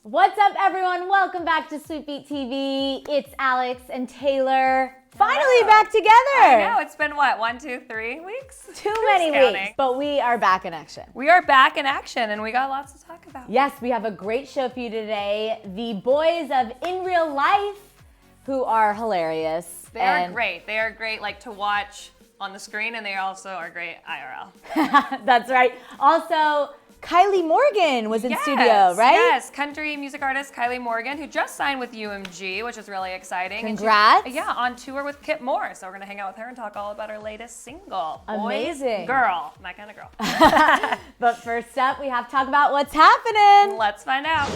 What's up, everyone? Welcome back to SweetBeat TV. It's Alex and Taylor. Finally back together. I know, it's been what, 1, 2, 3 weeks? Too many weeks, but we are back in action. We are back in action and we got lots to talk about. Yes, we have a great show for you today. The boys of In Real Life, who are hilarious. They are great. They are great like to watch on the screen, and they also are great IRL. That's right. Also, Kylie Morgan was in studio, right? Yes, country music artist Kylie Morgan, who just signed with UMG, which is really exciting. Congrats. And on tour with Kip Moore. So we're going to hang out with her and talk all about her latest single. Amazing. Boys, girl. My kind of girl. But first up, we have to talk about what's happening. Let's find out.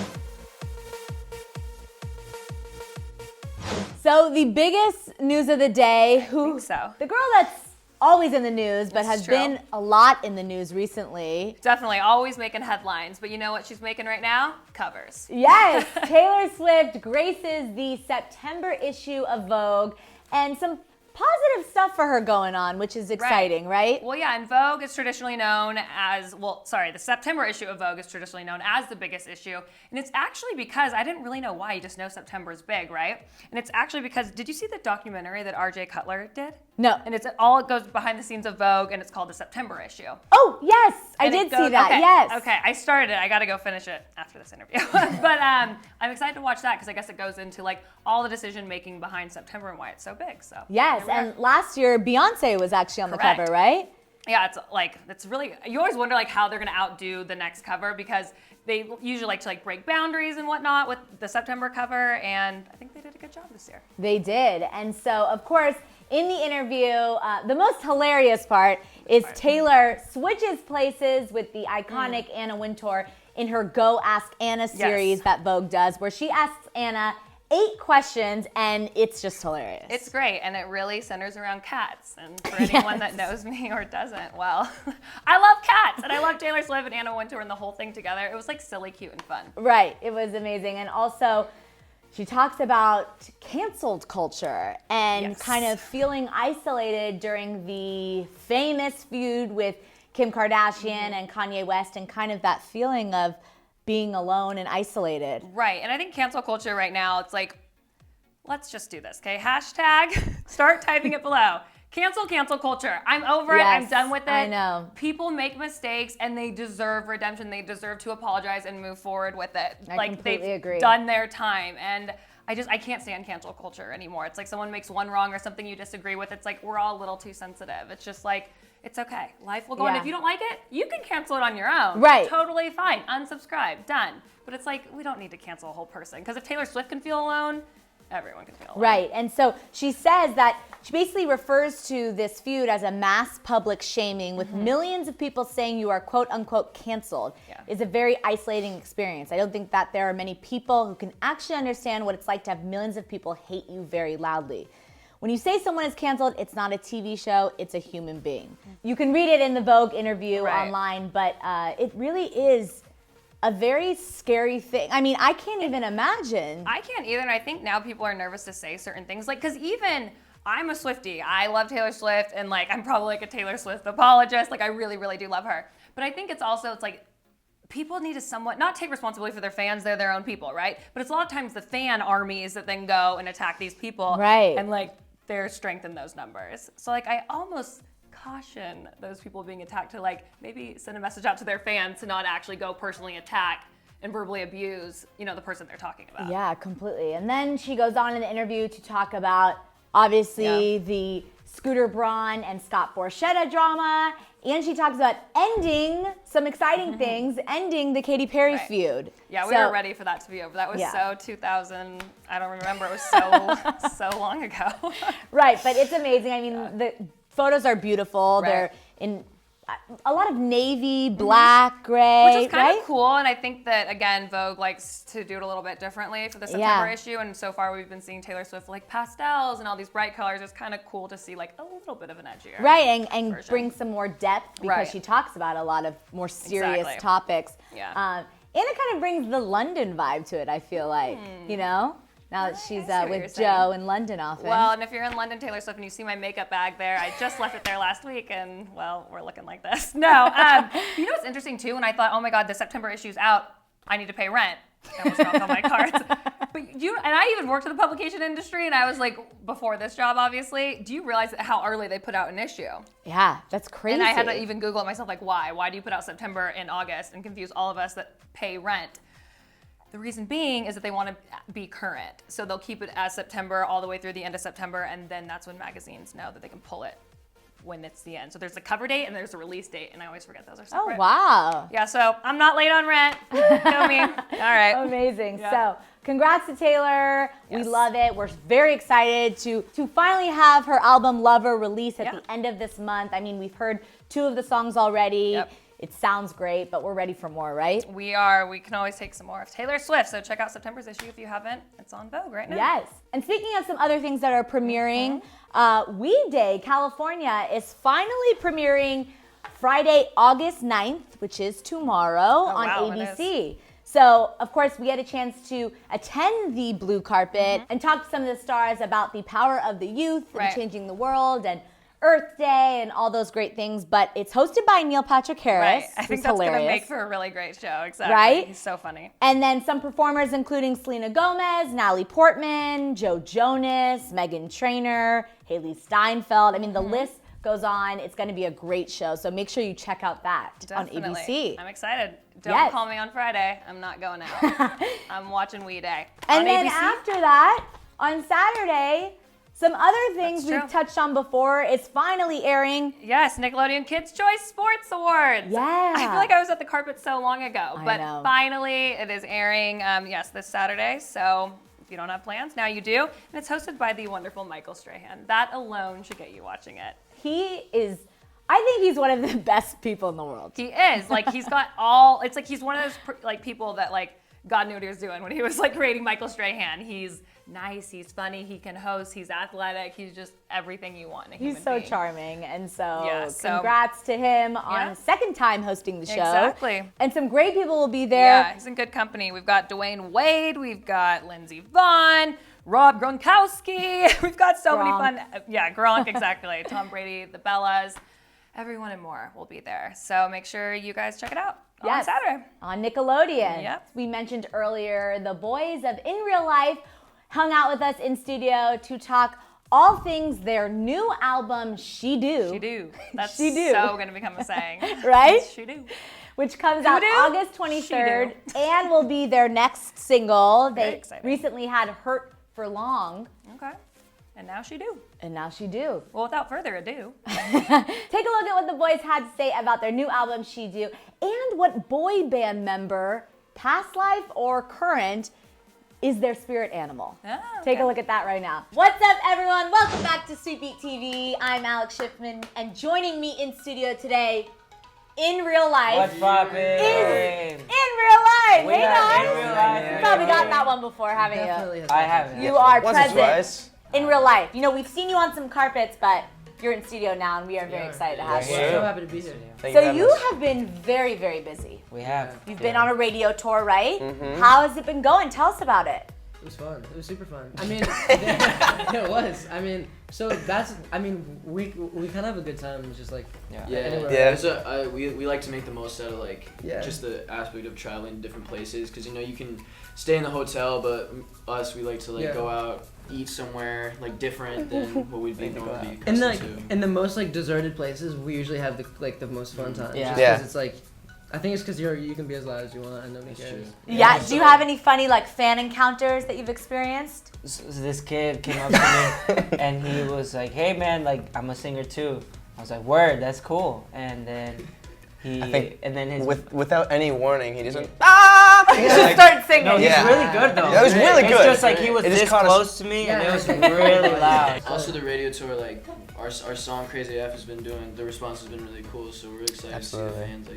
So the biggest news of the day, the girl that's always in the news, but has been a lot in the news recently. Definitely, always making headlines. But you know what she's making right now? Covers. Yes, Taylor Swift graces the September issue of Vogue, and some positive stuff for her going on, which is exciting, right? Well, yeah, and Vogue is traditionally known as, the September issue of Vogue is traditionally known as the biggest issue. And it's actually because, I didn't really know why, you just know September is big, right? And it's actually because, did you see the documentary that RJ Cutler did? No. And it goes behind the scenes of Vogue, and it's called the September issue. Oh, yes, I did see that, yes. Okay, I started it. I got to go finish it after this interview. But I'm excited to watch that because I guess it goes into like all the decision making behind September and why it's so big. So yes, and last year Beyonce was actually on the cover, right? Yeah, it's really, you always wonder like how they're going to outdo the next cover because they usually like to break boundaries and whatnot with the September cover, and I think they did a good job this year. They did, and so of course in the interview, the most hilarious part is Taylor switches places with the iconic Anna Wintour in her Go Ask Anna series that Vogue does, where she asks Anna 8 questions, and it's just hilarious. It's great, and it really centers around cats. And for anyone that knows me or doesn't, well, I love cats, and I love Taylor Swift and Anna Wintour and the whole thing together. It was like silly, cute, and fun. Right, it was amazing. And also, she talks about canceled culture and kind of feeling isolated during the famous feud with Kim Kardashian and Kanye West, and kind of that feeling of being alone and isolated. Right, and I think cancel culture right now, it's like, let's just do this, okay? Hashtag, start typing it below. Cancel culture. I'm over it. I'm done with it. I know. People make mistakes and they deserve redemption. They deserve to apologize and move forward with it. I completely agree. Done their time. And I can't stand cancel culture anymore. It's like someone makes one wrong or something you disagree with. It's like we're all a little too sensitive. It's just like, it's okay. Life will go on. If you don't like it, you can cancel it on your own. Right. Totally fine. Unsubscribe. Done. But it's like, we don't need to cancel a whole person. Because if Taylor Swift can feel alone, everyone can feel alone. Right. And so she says that she basically refers to this feud as a mass public shaming with millions of people saying you are quote unquote canceled. Is a very isolating experience. I don't think that there are many people who can actually understand what it's like to have millions of people hate you very loudly. When you say someone is canceled, it's not a TV show, it's a human being. You can read it in the Vogue interview online, but it really is a very scary thing. I mean, I can't even imagine. I can't either, and I think now people are nervous to say certain things. Like, because even I'm a Swiftie. I love Taylor Swift, and I'm probably a Taylor Swift apologist. I really, really do love her. But I think it's like, people need to somewhat, not take responsibility for their fans, they're their own people, right? But it's a lot of times the fan armies that then go and attack these people. Right. And their strength in those numbers. So I almost caution those people being attacked to maybe send a message out to their fans to not actually go personally attack and verbally abuse, the person they're talking about. Yeah, completely. And then she goes on in the interview to talk about, obviously, the Scooter Braun and Scott Borchetta drama. And she talks about ending some exciting things, ending the Katy Perry feud. Yeah, we were ready for that to be over. That was so 2000, I don't remember. It was so long ago. Right, but it's amazing. I mean, the photos are beautiful. They're in a lot of navy, black, gray, which is kind of cool. And I think that, again, Vogue likes to do it a little bit differently for the September issue. And so far we've been seeing Taylor Swift pastels and all these bright colors. It's kind of cool to see a little bit of an edgier and bring some more depth because she talks about a lot of more serious topics. And it kind of brings the London vibe to it, I feel like, now that she's with Joe in London often. Well, and if you're in London, Taylor Swift, and you see my makeup bag there, I just left it there last week, and, well, we're looking like this. No. You know what's interesting, too? When I thought, oh, my God, the September issue's out, I need to pay rent. I almost dropped all my cards. But I even worked in the publication industry, and I was like, before this job, obviously, do you realize how early they put out an issue? Yeah, that's crazy. And I had to even Google it myself, like, why? Why do you put out September and August and confuse all of us that pay rent? The reason being is that they want to be current. So they'll keep it as September all the way through the end of September, and then that's when magazines know that they can pull it when it's the end. So there's a cover date and there's a release date, and I always forget those are separate. Oh, wow. Yeah, so I'm not late on rent. Know me. All right. Amazing. Yeah. So congrats to Taylor. Yes. We love it. We're very excited to finally have her album Lover released at the end of this month. I mean, we've heard 2 of the songs already. Yep. It sounds great, but we're ready for more, right? We are. We can always take some more of Taylor Swift. So check out September's issue if you haven't. It's on Vogue right now. Yes. And speaking of some other things that are premiering, We Day California is finally premiering Friday, August 9th, which is tomorrow on ABC. So, of course, we had a chance to attend the blue carpet and talk to some of the stars about the power of the youth and changing the world and Earth Day and all those great things, but it's hosted by Neil Patrick Harris. Right. I think that's going to make for a really great show. Exactly. Right? He's so funny. And then some performers including Selena Gomez, Natalie Portman, Joe Jonas, Meghan Trainor, Haley Steinfeld. I mean, the list goes on. It's going to be a great show, so make sure you check out that on ABC. I'm excited. Don't call me on Friday. I'm not going out. I'm watching We Day And on then ABC. after that, on Saturday, some other things we've touched on before is finally airing. Yes, Nickelodeon Kids' Choice Sports Awards. Yeah. I feel like I was at the carpet so long ago, I but know. finally it is airing, this Saturday. So if you don't have plans, now you do. And it's hosted by the wonderful Michael Strahan. That alone should get you watching it. I think he's one of the best people in the world. He is. Like, he's got it's like he's one of those people that, like, God knew what he was doing when he was, like, creating Michael Strahan. He's nice, he's funny, he can host, he's athletic, he's just everything you want in a human He's so being. charming, and so so congrats to him on second time hosting the show. Exactly. And some great people will be there. Yeah, he's in good company. We've got Dwayne Wade, we've got Lindsey Vonn, Rob Gronkowski, we've got so many fun, Gronk, exactly, Tom Brady, the Bellas, everyone and more will be there. So make sure you guys check it out on Saturday. On Nickelodeon. Yep. We mentioned earlier the boys of In Real Life hung out with us in studio to talk all things their new album, She Do. She Do. That's She Do. so going to become a saying. Right? She Do. Which comes out August 23rd and will be their next single. They recently had Hurt for Long. Okay. And now She Do. And now She Do. Well, without further ado. Take a look at what the boys had to say about their new album, She Do, and what boy band member, past life or current, is their spirit animal. Oh, okay. Take a look at that right now. What's up, everyone? Welcome back to SweetBeat TV. I'm Alex Schiffman, and joining me in studio today, in real life, What's poppin'? is in real life. We Hey got guys, In Real Life. you've probably gotten that one before, haven't Definitely you? has I happened. haven't. You are Once or present twice. in real life. You know, we've seen you on some carpets, but you're in studio now, and we are very excited to have you. Yeah. I'm so happy to be here. Thank So very you much. have been very, very busy. We have. You've been on a radio tour, right? Mm-hmm. How has it been going? Tell us about it. It was fun. It was super fun. I mean, it was. I mean, so that's. I mean, we kind of have a good time. It's just like anywhere. Yeah. So we like to make the most out of just the aspect of traveling to different places because you can stay in the hotel, but us we like to go out, eat somewhere different than what we'd be normally accustomed to. In the most deserted places, we usually have the most fun times. Yeah. Just 'cause it's like. I think it's because you can be as loud as you want and nobody cares. Yeah. Do you have any funny fan encounters that you've experienced? So this kid came up to me and he was like, "Hey man, I'm a singer too." I was like, "Word, that's cool." And then his without any warning, he just went, You should start singing. No, he's really good though. That was really good. It's just like he was It just this caught us- close to me and it was really loud. Also, the radio tour, our song Crazy F has been doing. The response has been really cool, so we're excited to see the fans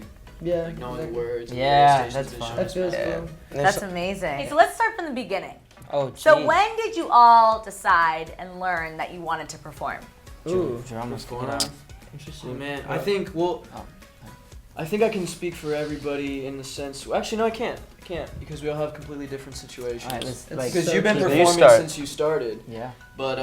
knowing the words. Yeah, and the that's stations fun. and That feels showing us cool. That's amazing. Okay, so let's start from the beginning. Oh, geez. So when did you all decide and learn that you wanted to perform? Ooh. Drama what's going on. Interesting. Oh man, I think I think I can speak for everybody in the sense. Actually, no, I can't because we all have completely different situations. Because you've been performing since you started. Yeah. But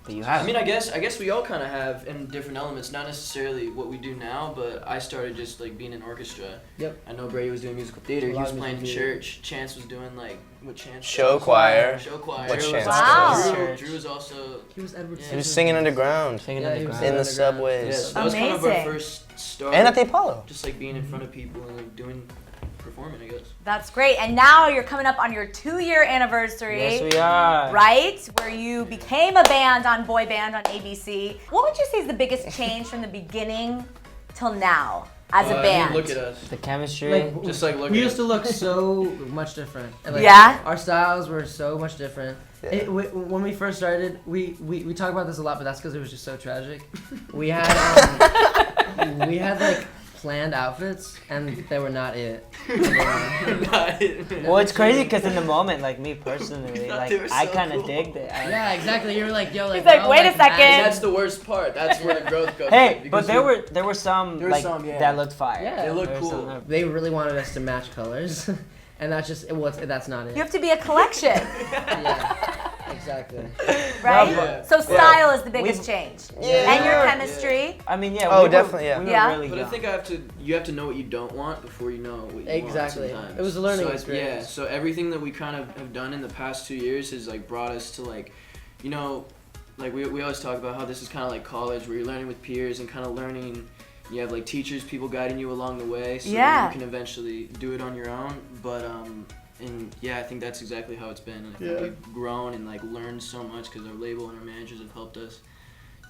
you have. I mean, I guess we all kind of have in different elements. Not necessarily what we do now, but I started just like being in orchestra. Yep. I know Brady was doing musical theater. He was playing in church. Chance was doing like what Chance? Show choir. Show choir. What Chance Wow. Drew was also. He was Edward. He was singing underground. Singing Yeah, he underground. was In the subways. Yeah, so that was kind of our Amazing. first start. And at the Apollo. Just like being in front of people and like performing, I guess. That's great. And now you're coming up on your 2-year anniversary. Yes, we are. Right? Where you became a band on Boy Band on ABC. What would you say is the biggest change from the beginning till now as a I mean, band? look at us. The chemistry. Like, Just like look we at used us. to look so much different. And, like, Yeah? Our styles were so much different. Yeah. When we first started, we talk about this a lot, but that's because it was just so tragic. We had like planned outfits, and they were not it. Well, it's crazy because in the moment, like me personally, thought like they were I so kind of cool. digged it. Yeah, exactly. You were like, yo, like. He's like, we're all, wait a second. And that's the worst part. That's where the growth comes. Hey, in, but because there were some There were like some, yeah. that looked fire. Yeah. They look There were cool. some that- They really wanted us to match colors, and that's just that's not it. You have to be a collection, Yeah, exactly. right? Yeah. So style is the biggest change. Yeah. And your chemistry. I mean, yeah. Oh, we were- definitely, yeah. We were Yeah. really But I young. think you have to know what you don't want before you know what you Exactly. want sometimes. It was a learning so experience. Yeah, so everything that we kind of have done in the past 2 years has like brought us to like, you know, like we always talk about how this is kind of like college where you're learning with peers and kind of learning. You have like teachers, people guiding you along the way, so Yeah. that you can eventually do it on your own. But and yeah, I think that's exactly how it's been. And I think we've grown and like learned so much because our label and our managers have helped us.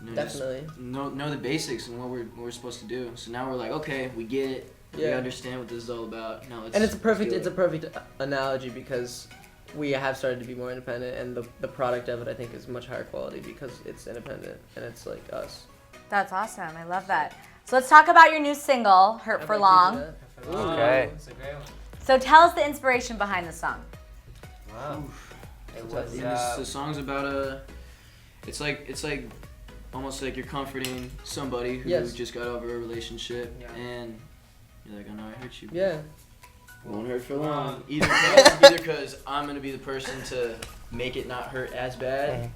You know, just Definitely. know the basics and what we're supposed to do. So now we're like, okay, we get it. We Yeah. understand what this is all about. Now let's. And it's a perfect let's do it. analogy because we have started to be more independent, and the product of it I think is much higher quality because it's independent and it's like us. That's awesome. I love that. So let's talk about your new single, Hurt for Long. Okay. It's a great one. So tell us the inspiration behind the song. Wow. It And was. the song's about it's like almost like you're comforting somebody who Yes. just got over a relationship, Yeah. and you're like, I know I hurt you. but Yeah. It won't hurt for long. Wow. Either because I'm gonna be the person to make it not hurt as bad,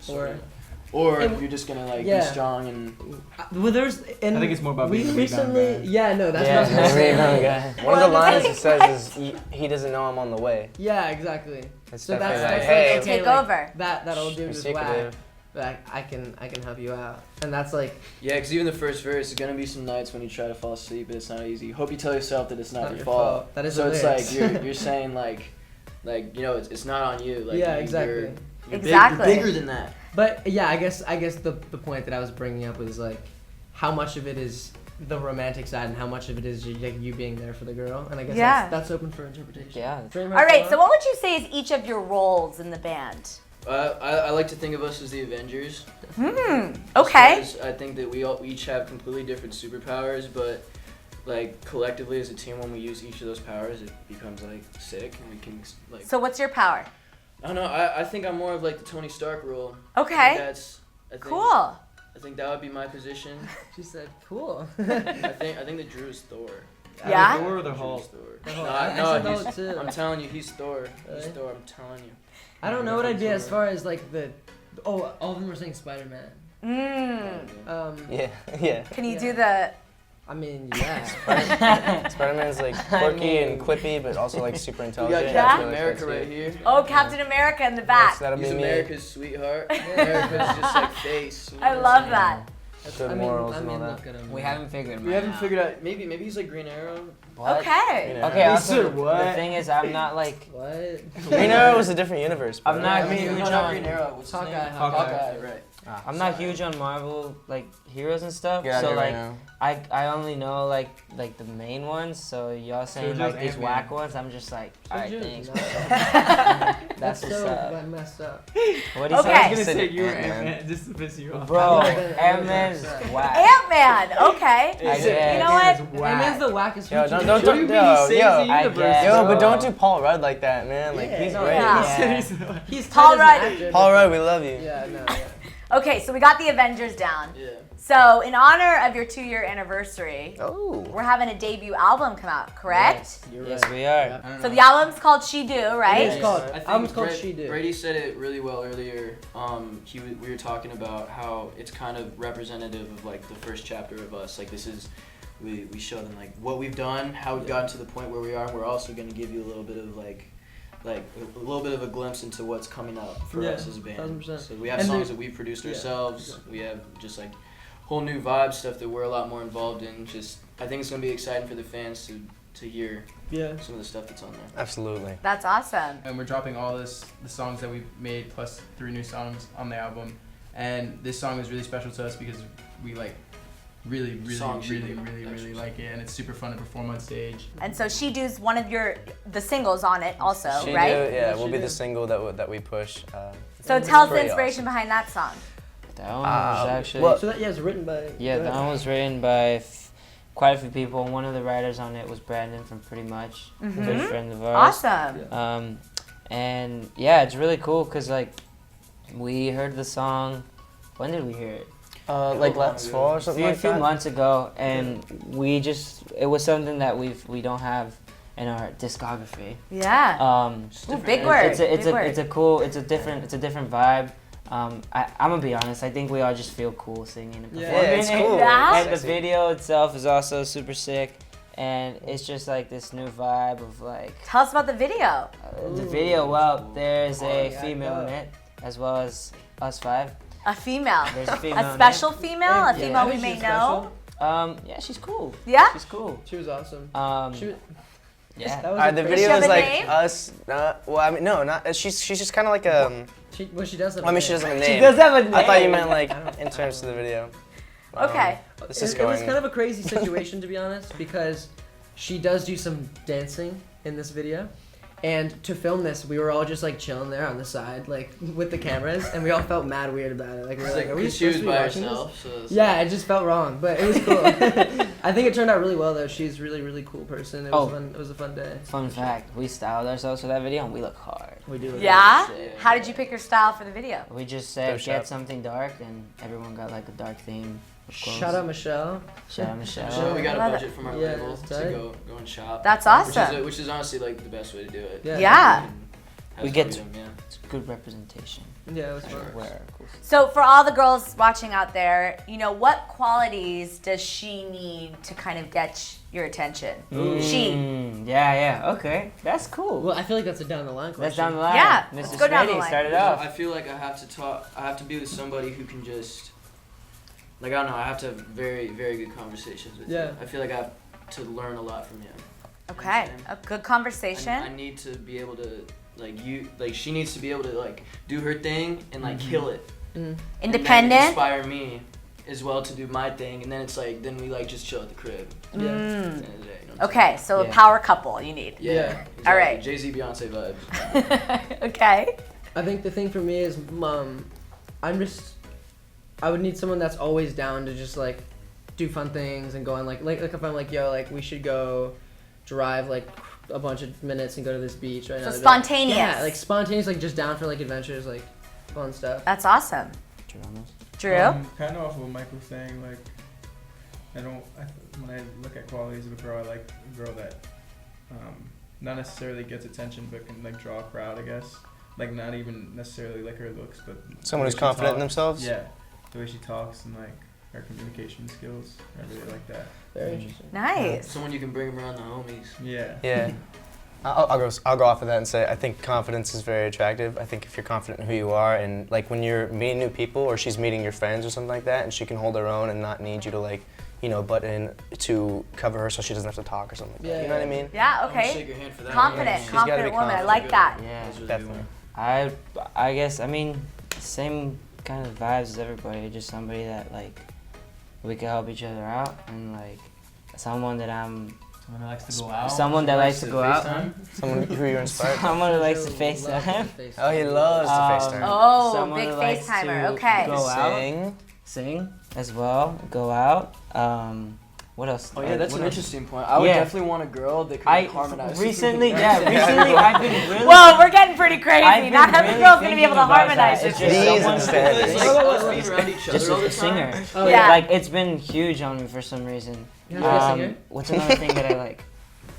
or And- you're just gonna like yeah. be strong and. Well, there's. And I think it's more about we being a rebound recently. guy. Yeah, no, that's Yeah, what I was gonna say. One of the Well, lines I it says is he doesn't know I'm on the way. Yeah, exactly. It's So definitely that's like, like, hey, Take okay, like, over. that old dude be is whack. secretive. But I can help you out, and that's like Yeah, because even the first verse is gonna be some nights when you try to fall asleep, but it's not easy. Hope you tell yourself that it's not your fault. That is So the it's lyrics. like you're saying like you know it's not on you. Like Yeah, you're- exactly. You're Exactly. You're bigger than that. But yeah, I guess the point that I was bringing up was like how much of it is the romantic side and how much of it is like you being there for the girl, and I guess Yeah. that's open for interpretation. Yeah. Dream All right, Hard so what would you say is each of your roles in the band? I like to think of us as the Avengers. Okay. Because I think that we each have completely different superpowers, but like collectively as a team, when we use each of those powers, it becomes like sick, and we can like. So what's your power? I don't know. I think I'm more of like the Tony Stark role. Okay. I think, Cool. I think that would be my position. She said, "Cool." I think that Drew is Thor. Yeah? Thor or the Drew's Hulk? Thor. Hulk. No, I said no, Hulk too. I'm telling you, he's Thor. He's Really? Thor. I'm telling you. I don't know what I'd be as far as like the. Oh, all of them were saying Spider-Man. Yeah. Can you do the? I mean, yeah. Spider-Man's like quirky and quippy, but also like super We got intelligent. Captain That's America really right good, here. Oh, Captain America in the back. That'll He's be me. America's sweetheart. America's just like face. I love that. Good morals I and mean, all look that. at him. We haven't figured. We haven't figured out. Maybe he's like Green Arrow. What? Okay. You know. Okay. Also, said what? the thing is, I'm not like. What? Green Arrow was a different universe. I'm bro. not I mean, huge no, not on. Green Arrow. What's his Hawkeye, name? Hawkeye. Right. I'm not huge on Marvel like heroes and stuff. Get out So here right like, now. I only know like the main ones. So y'all saying just like these Ant-Man. whack ones, I'm just like, alright, Just thanks. no. That's That's what's so up. messed up. What do you Okay. I say? was gonna Said say you were Ant-Man. Ant-Man just to piss you off. Bro, I've never been- Ant-Man's I've never whack. Ant-Man. Okay. I You guess. know what? Ant-Man's the wackest Yo, feature. don't, What do you mean he yo, saves yo, the I universe? guess. yo, bro. but don't do Paul Rudd like that, man. Like Yeah. he's No, great. Yeah. He's Paul tight as an Rudd. actor, Paul but- Rudd, we love you. Yeah, no. Yeah. Okay, so we got the Avengers down. Yeah. So, in honor of your 2-year anniversary, Oh. we're having a debut album come out, correct? Yes, we are. Yeah. So the album's called She Do, right? It is called. I think Album's called She Do. Brady said it really well earlier. We were talking about how it's kind of representative of like the first chapter of us. Like this is, we show them like what we've done, how we've gotten to the point where we are, and we're also going to give you a little bit of like a little bit of a glimpse into what's coming up for us as a band. 100%. So we have songs that we produced ourselves. Exactly. We have just like whole new vibe stuff that we're a lot more involved in. Just I think it's going to be exciting for the fans to hear some of the stuff that's on there. Absolutely. That's awesome. And we're dropping all the songs that we've made plus 3 new songs on the album. And this song is really special to us because we like really like it, and it's super fun to perform on stage. And so She Do's one of the singles on it also, She right? Do, yeah, will be the single that we push. So tell us the pretty inspiration behind that song. That one was actually. well- So that it's written by. Yeah, that one was written by quite a few people. One of the writers on it was Brandon from Pretty Much, a good friend of ours. Awesome. And yeah, it's really cool because like we heard the song. When did we hear it? Like last fall or something A like few that. months ago, and it was something that we don't have in our discography. Yeah. Ooh, big word. It's a cool. It's a different vibe. I'm gonna be honest. I think we all just feel cool singing and performing. Yeah, it's cool. Yeah. And the video itself is also super sick, and it's just like this new vibe of like Tell us about the video. the video. Well, there's a female in it as well as us 5. A female. There's a female. A special female? A Yeah. female I we think may she's know? Yeah, she's cool. Yeah? She's cool. She was awesome. She was, Yeah. that was The a video she have is a like name? us. Well, I mean, no, not. She's just kind of like a. she does have. I mean, she doesn't have a name. She does have a name. I thought you meant like in terms of the video. Okay. This is It was going. kind of a crazy situation to be honest, because she does do some dancing in this video. And to film this, we were all just like chilling there on the side, like with the cameras, and we all felt mad weird about it. Like we were like, are we she supposed was to be by watching herself. this? So it's Yeah, it just felt wrong, but it was cool. I think it turned out really well though. She's really, really cool person. It was fun. It was a fun day. Fun fact: we styled ourselves for that video, and we look hard. We do. Yeah? Shit. How did you pick your style for the video? We just said Photoshop. get something dark, and everyone got like a dark theme. of clothes. Shout out Michelle. Shout out Michelle. So we got a Love budget from our Yeah, label it's to tight. go and shop. That's awesome. Which is honestly like the best way to do it. Yeah. Yeah. Have We get freedom, yeah. It's good representation. Yeah, it was fun. Wear our cool stuff. So for all the girls watching out there, what qualities does she need to kind of get your attention? She. Yeah. Okay, that's cool. Well, I feel like that's a down the line question. That's down the line. Yeah, Mr. let's go down the Smitty, line. start it I off. feel like I have to be with somebody who can just, like, I don't know, I have to have very, very good conversations with Yeah. you. I feel like I have to learn a lot from you. Okay, a good conversation. I need to be able to, she needs to be able to, like, do her thing and, like, kill it. Mm. And then Independent. inspire me as well to do my thing, and then it's like, then we, like, just chill at the crib. Yeah. At the end of the day, you know what I'm Okay, so a Yeah. power couple you need. saying? Yeah. Yeah. Exactly. All right. Jay-Z, Beyonce vibes. Okay. I think the thing for me is, I would need someone that's always down to just like do fun things and go on like if I'm like, yo, like we should go drive like a bunch of minutes and go to this beach right now. So They'd be like, spontaneous. Yeah, like spontaneous, like just down for like adventures, like fun stuff. That's awesome. Drew? Kind of off of what Mike was saying, like, when I look at qualities of a girl, I like a girl that not necessarily gets attention, but can like draw a crowd, I guess. Like not even necessarily like her looks, but Someone the who's way she confident in talks. themselves? Yeah, the way she talks and like her communication skills, I really like that. Very interesting. Nice. Someone you can bring around the homies. Yeah. Yeah. I'll go off of that and say I think confidence is very attractive. I think if you're confident in who you are and like when you're meeting new people or she's meeting your friends or something like that and she can hold her own and not need you to like, butt in to cover her so she doesn't have to talk or something like that. You know what I mean? Yeah, I'm gonna shake okay. your hand for that. Confident, She's gotta be confident woman. I confident. like that. Yeah, That's really definitely. good. I guess, I mean, same kind of vibes as everybody, just somebody that, like, we can help each other out, and, like, someone that I'm, Someone that likes to go out. someone that likes to go out, Someone who you're inspired by. someone who likes to Joe loves FaceTime, to Oh, he loves to FaceTime. Oh, Someone big who likes FaceTimer. to Okay. go out. Sing. sing as well, go out. what else? Oh yeah, that's what an else? interesting point. I would definitely want a girl that could harmonize. Recently I've been really. Whoa, we're getting pretty crazy. I've Not been every really girl's gonna be able to thinking about harmonize. that. It's with just you. These someone instead. It's like us being around each other just all the a singer. time. Oh, yeah. Like it's been huge on me for some reason. You're a singer? What's another thing that I like?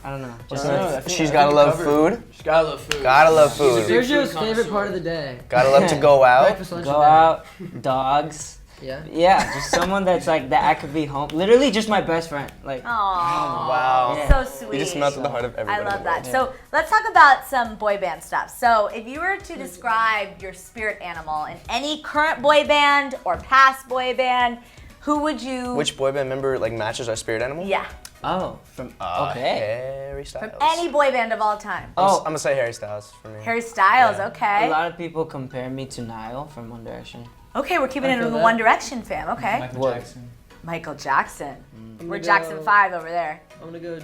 I don't know. Just She's gotta love food. She's gotta love food. Gotta love food. Big food Sergio's favorite connoisseur. part of the day. Gotta love to go out. Breakfast, lunch, go and dinner. out, dogs. Yeah. Yeah, just someone that's like that I could be home. Literally just my best friend. Like Aww. Wow. Yeah. So sweet. You just melted the heart of I everybody. love that. Yeah. So let's talk about some boy band stuff. So if you were to describe your spirit animal in any current boy band or past boy band, who would you? Which boy band member like matches our spirit animal? Yeah, from okay. Harry Styles. from any boy band of all time. I'm gonna say Harry Styles for me. Harry Styles. Yeah. A Okay. lot of people compare me to Niall from One Direction. Okay, we're keeping I it in feel the that. One Direction fam. Okay. Michael What? Jackson. Michael Jackson. I'm We're gonna Jackson go- 5 over there. I'm gonna go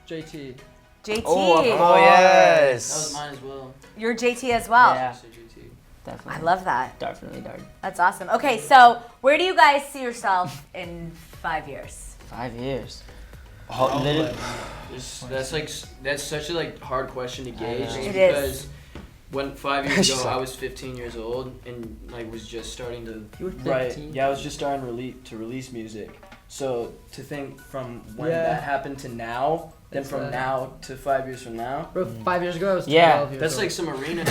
JT. JT. Oh That was yes. mine as well. You're JT as well. Yeah, So GT. definitely. I love that. Definitely dark. That's awesome. Okay, so where do you guys see yourself in 5 years? 5 years. Oh, literally. That's such a like hard question to gauge. know. Just It is. because when 5 years She's ago I like- was 15 years old and like was just starting to You were 15. I was just starting to release music. So to think from when Yeah. that happened to now, then That's from right. now to 5 years from now, Bro, 5 years ago I was 12 Yeah. years that's old. like some arena.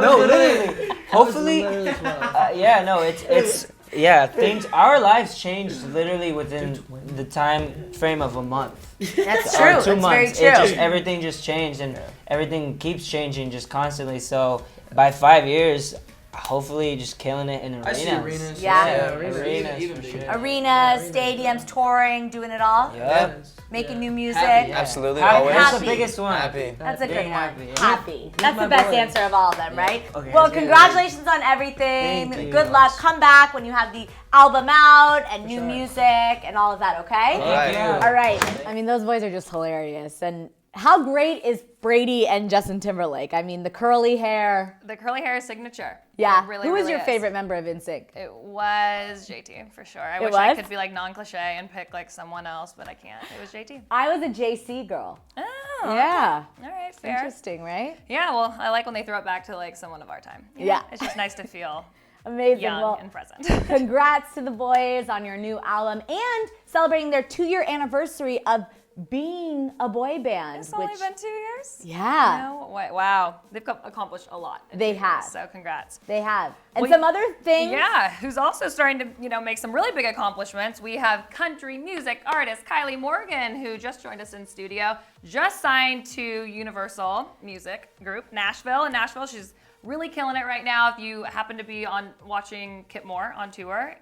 No, literally. Hopefully. literally 12. Yeah, no, it's yeah. Things. Our lives changed literally within the time frame of a month. That's Or true. 2 That's very months. true. Everything just changed, and everything keeps changing just constantly. So by 5 years, hopefully, just killing it in arenas. I see arenas. Yeah. Arenas even for bigger. sure. Arenas, stadiums, touring, doing it all. Yep. Making Yeah. new music. Happy. Absolutely, Happy. always. That's Happy. the biggest one. Happy. That's a Very good happy, one. yeah. Happy. That's my the best boy. answer of all of them, right? Okay. Well, That's good. congratulations on everything. Thank you. Good luck. Come back when you have the album out and new sure. music and all of that, okay? Alright. Yeah. All right. I mean, those boys are just hilarious. And how great is Brady and Justin Timberlake? I mean, the curly hair. The curly hair is signature. Yeah. It really, Who was really your is. favorite member of NSYNC? It was JT for sure. I It wish I was? could be like non-cliche and pick like someone else, but I can't. It was JT. I was a JC girl. Oh, Yeah. all right, fair. Interesting, right? Yeah, well, I like when they throw it back to like someone of our time. You Yeah. know? It's just nice to feel Amazing. young Well, and present. congrats to the boys on your new album and celebrating their 2-year anniversary of being a boy band. It's only been 2 years. Yeah, No way. Wow, they've accomplished a lot. in They 2 years, have. So congrats. they have. And Well, some other things. Yeah, who's also starting to, make some really big accomplishments. We have country music artist Kylie Morgan, who just joined us in studio, just signed to Universal Music Group Nashville. In Nashville, she's really killing it right now. If you happen to be watching Kip Moore on tour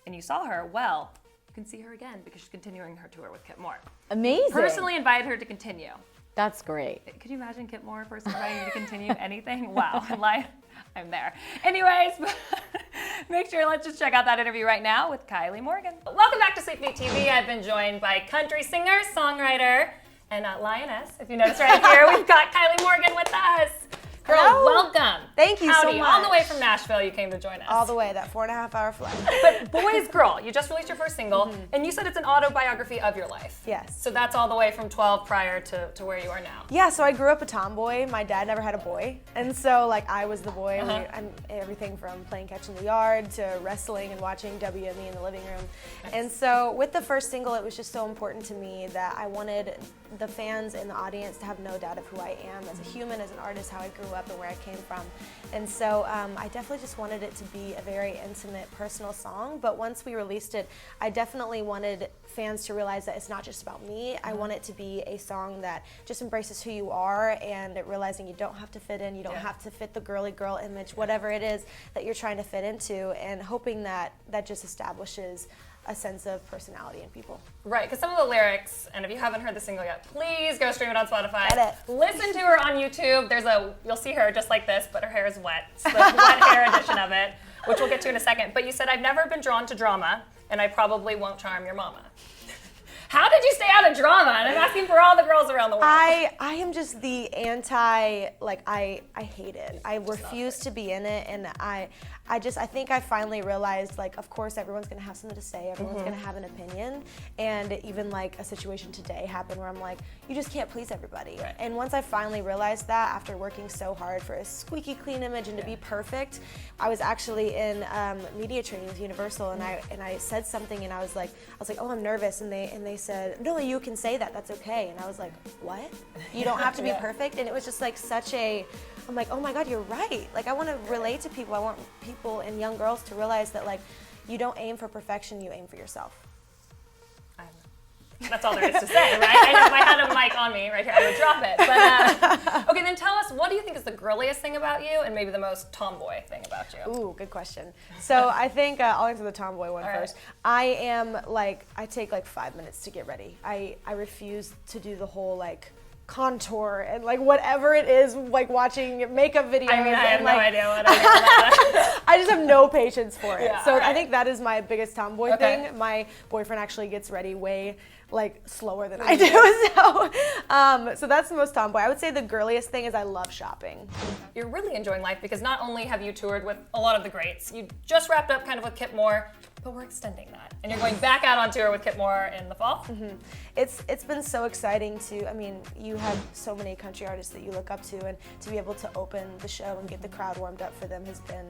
and you saw her, well, you can see her again because she's continuing her tour with Kip Moore. Amazing. Personally invited her to continue. That's great. Could you imagine Kip Moore personally inviting you to continue anything? Wow, I'm there. Anyways, make sure, let's just check out that interview right now with Kylie Morgan. Welcome back to SweetBeat TV. I've been joined by country singer, songwriter, and lioness. If you notice right here, we've got Kylie Morgan with us. Girl, Hello. welcome. Thank you so Howdy. All the way much. from Nashville, you came to join us. All the way, that 4.5-hour flight. But boys, girl, you just released your first single, and you said it's an autobiography of your life. Yes. So that's all the way from 12 prior to where you are now. Yeah, so I grew up a tomboy. My dad never had a boy. And so, I was the boy. I'm everything from playing catch in the yard to wrestling and watching WME in the living room. And so, with the first single, it was just so important to me that I wanted the fans and the audience to have no doubt of who I am as a human, as an artist, how I grew up and where I came from. And so I definitely just wanted it to be a very intimate, personal song. But once we released it, I definitely wanted fans to realize that it's not just about me. I want it to be a song that just embraces who you are and realizing you don't have to fit in, you don't have to fit the girly girl image, whatever it is that you're trying to fit into, and hoping that that just establishes a sense of personality in people. Right, because some of the lyrics, and if you haven't heard the single yet, please go stream it on Spotify. Get it. Listen to her on YouTube. You'll see her just like this, but her hair is wet. It's the wet hair edition of it, which we'll get to in a second. But you said, I've never been drawn to drama, and I probably won't charm your mama. How did you stay out of drama? And I'm asking for all the girls around the world. I am just the anti, I hate it. I refuse to be in it, and I I think I finally realized, like, of course everyone's gonna have something to say, everyone's gonna have an opinion, and even like a situation today happened where I'm like, you just can't please everybody. Right. And once I finally realized that, after working so hard for a squeaky clean image and to be perfect, I was actually in media training with Universal, and I said something, and I was like, oh, I'm nervous, and they said, no, you can say that, that's okay. And I was like, what? You don't have to be perfect? And it was just like I'm like, oh my God, you're right. Like, I want to relate to people. I want people and young girls to realize that, like, you don't aim for perfection, you aim for yourself. That's all there is to say, right? I know if I had a mic on me right here, I would drop it. But okay, then tell us, what do you think is the girliest thing about you, and maybe the most tomboy thing about you? Ooh, good question. So I think I'll answer the tomboy one first. I take like 5 minutes to get ready. I refuse to do the whole like contour and like whatever it is, like watching makeup videos. I mean, I have no idea what I do. I just have no patience for it. Yeah, so right. I think that is my biggest tomboy thing. My boyfriend actually gets ready way like slower than I do. So that's the most tomboy. I would say the girliest thing is I love shopping. You're really enjoying life because not only have you toured with a lot of the greats, you just wrapped up kind of with Kip Moore, but we're extending that. And you're going back out on tour with Kip Moore in the fall. Mm-hmm. It's been so exciting you have so many country artists that you look up to, and to be able to open the show and get the crowd warmed up for them has been,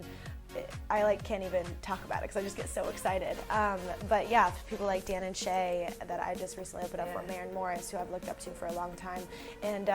I like can't even talk about it because I just get so excited. But yeah, people like Dan and Shay that I just recently opened up for, Maren Morris, who I've looked up to for a long time. And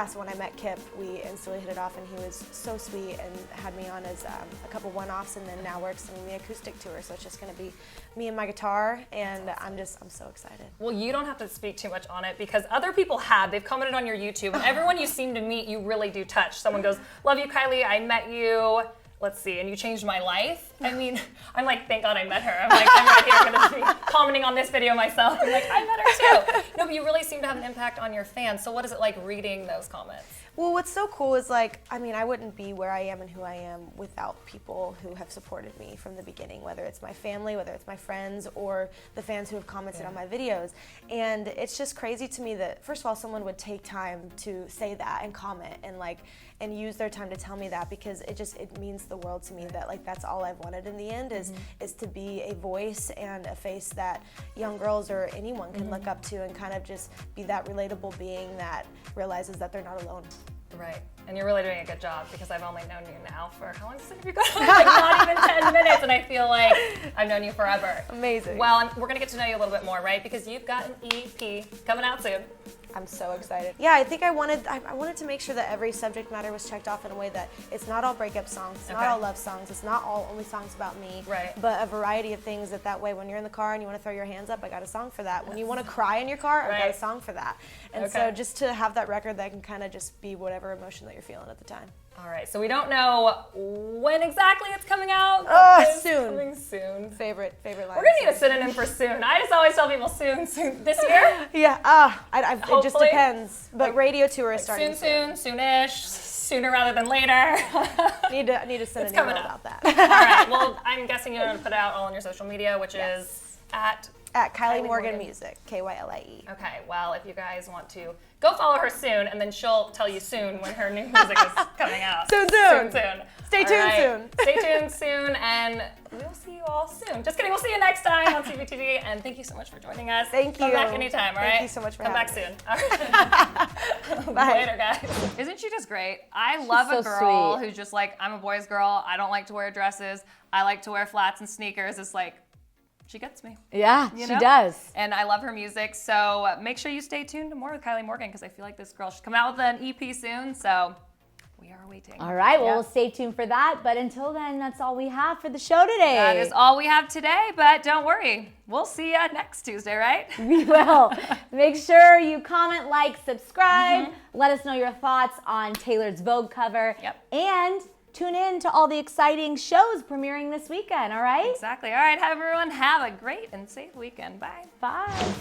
so when I met Kip, we instantly hit it off, and he was so sweet and had me on as a couple one-offs, and then now we're extending the acoustic tour. So it's just gonna be me and my guitar, and I'm so excited. Well, you don't have to speak too much on it because other people have. They've commented on your YouTube, and everyone you seem to meet, you really do touch. Someone goes, love you, Kylie, I met you. Let's see, and you changed my life. I mean, I'm like, thank God I met her. I'm like, I'm right here gonna be commenting on this video myself. I'm like, I met her too. No, but you really seem to have an impact on your fans. So what is it like reading those comments? Well, what's so cool is I wouldn't be where I am and who I am without people who have supported me from the beginning, whether it's my family, whether it's my friends, or the fans who have commented on my videos. And it's just crazy to me that, first of all, someone would take time to say that and comment and use their time to tell me that, because it means the world to me that that's all I've wanted in the end is to be a voice and a face that young girls or anyone can look up to, and kind of just be that relatable being that realizes that they're not alone. Right, and you're really doing a good job because I've only known you now for, how long have you got? Like not even 10 minutes, and I feel like I've known you forever. Amazing. Well, we're gonna get to know you a little bit more, right? Because you've got an EP coming out soon. I'm so excited. Yeah, I think I wanted to make sure that every subject matter was checked off in a way that it's not all breakup songs, it's not all love songs, it's not all only songs about me, but a variety of things that way when you're in the car and you want to throw your hands up, I got a song for that. When you want to cry in your car, I got a song for that. And so just to have that record that can kind of just be whatever emotion that you're feeling at the time. All right, so we don't know when exactly it's coming out. Soon. Coming soon. Favorite line. We're gonna need a synonym for soon. I just always tell people soon. This year? Yeah. It just depends. But radio tour is starting soon. Soonish. Sooner rather than later. need to send an email about that. All right. Well, I'm guessing you're gonna put it out all on your social media, which is at Kylie Morgan Music, Kylie. Okay, well, if you guys want to go follow her soon, and then she'll tell you soon when her new music is coming out. Soon. Stay tuned soon. Stay tuned soon, and we'll see you all soon. Just kidding, we'll see you next time on SweetBeat TV, and thank you so much for joining us. Thank you. Come back anytime, all right? Thank you so much for having me. Come back soon. All right. Bye. Later, guys. Isn't she just great? I love a girl who's just like, I'm a boy's girl. I don't like to wear dresses. I like to wear flats and sneakers. It's like, she gets me. Yeah, she does. And I love her music. So make sure you stay tuned to more with Kylie Morgan, because I feel like this girl, she's coming out with an EP soon. So we are waiting. All right, well, we'll stay tuned for that. But until then, that's all we have for the show today. That is all we have today. But don't worry, we'll see you next Tuesday, right? We will. Make sure you comment, like, subscribe. Let us know your thoughts on Taylor's Vogue cover. And tune in to all the exciting shows premiering this weekend, all right? Exactly. All right, everyone, have a great and safe weekend. Bye. Bye.